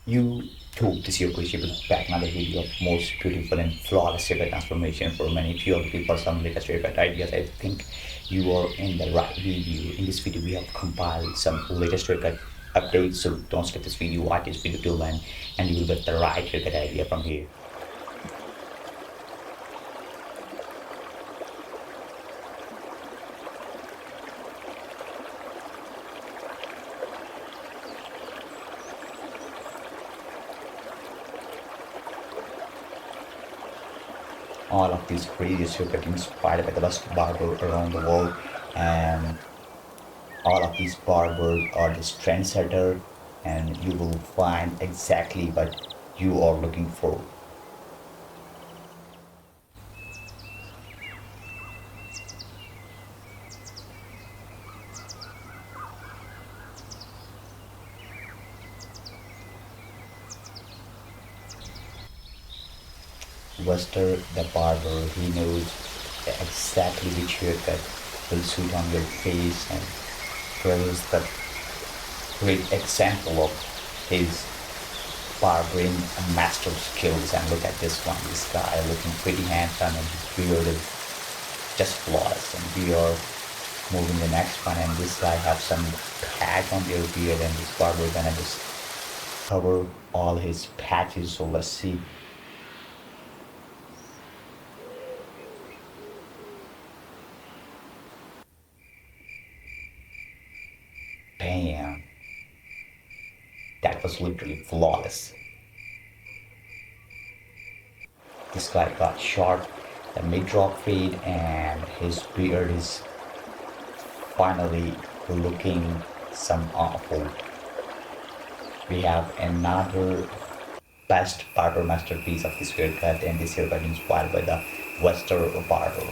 You took this your appreciable back another video of most beautiful and flawless haircut transformation for many few of the people some latest haircut ideas. I think you are in the right video. In this video, we have compiled some latest haircut updates, so don't skip this video, watch this video till then, and you will get the right haircut idea from here. All of these craziest haircut inspired by the best barber around the world, and all of these barbers are just trendsetter, and you will find exactly what you are looking for. Wester the barber, he knows exactly which haircut will suit on your face, and here is the great example of his barbering master skills. And look at this one, this guy looking pretty handsome, and his beard is just flawless. And we are moving the next one, and this guy have some patch on their beard, and this barber gonna just cover all his patches. So let's see. Bam, that was literally flawless. This guy got short, the mid-drop fade, and his beard is finally looking some awful. We have another best barber masterpiece of this haircut, and this haircut inspired by the Western barber.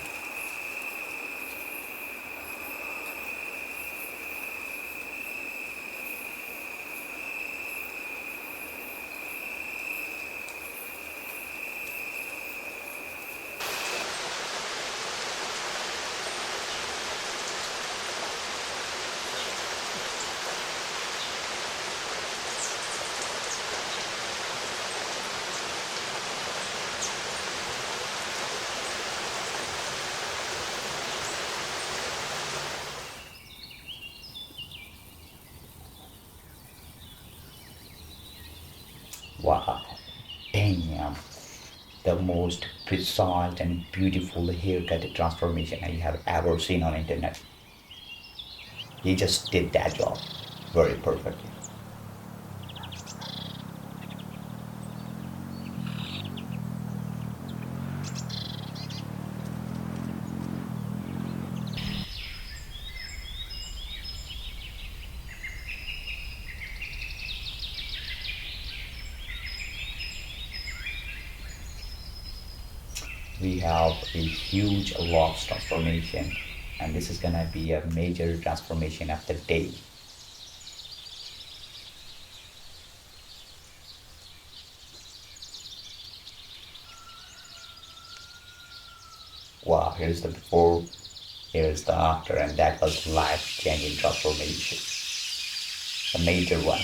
Wow, damn, the most precise and beautiful haircut transformation I have ever seen on internet. He just did that job very perfectly. We have a huge locks transformation, and this is gonna be a major transformation of the day. Wow, here's the before, here's the after, and that was life-changing transformation, a major one.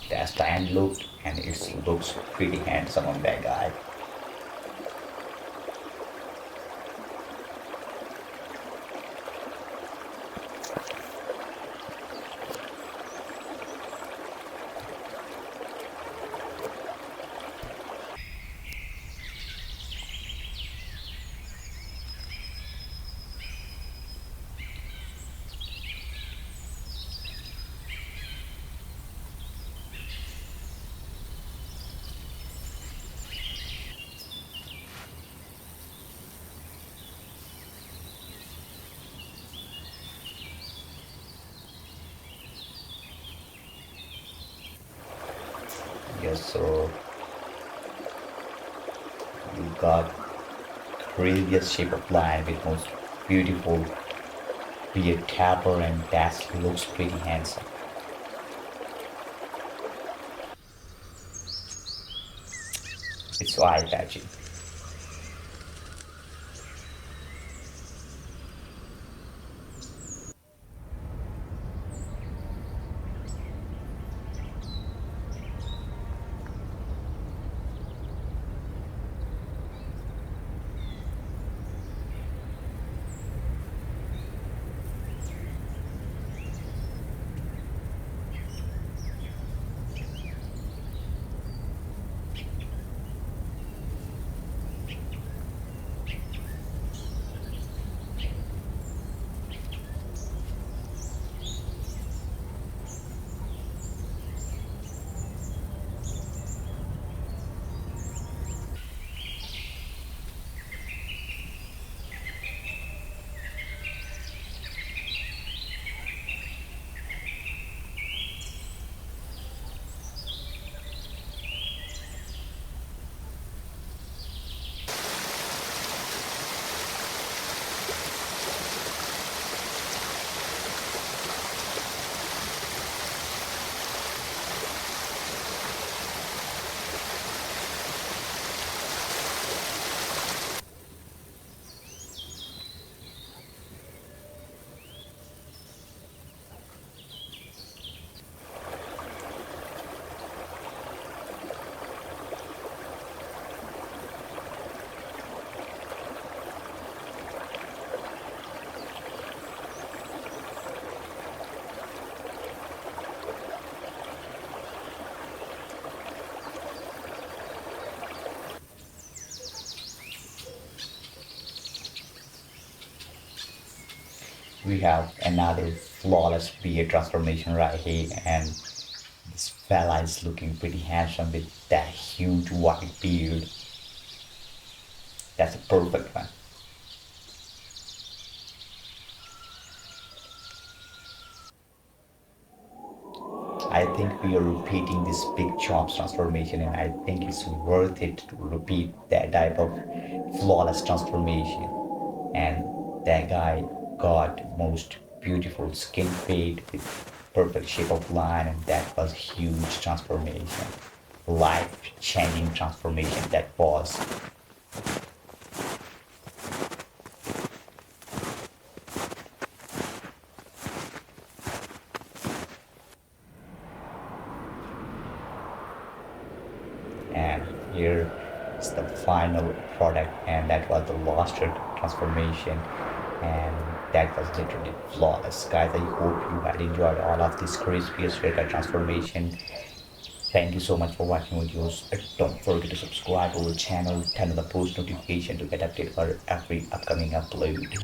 That's the end look, and it looks pretty handsome on that guy. Yes, so you got craziest shape of line with most beautiful beard tapper, and that looks pretty handsome. It's eye-catching. We have another flawless beard transformation right here, and this fella is looking pretty handsome with that huge white beard. That's a perfect one. I think we are repeating this big chops transformation, and I think it's worth it to repeat that type of flawless transformation. And that guy got most beautiful skin fade with perfect shape of line, and that was huge transformation, life changing transformation that was. And here is the final product, and that was the last transformation, and that was literally flawless. Guys, I hope you had enjoyed all of this crispy haircut transformation. Thank you so much for watching videos. Don't forget to subscribe to our channel, turn on the post notification to get updated for every upcoming upload.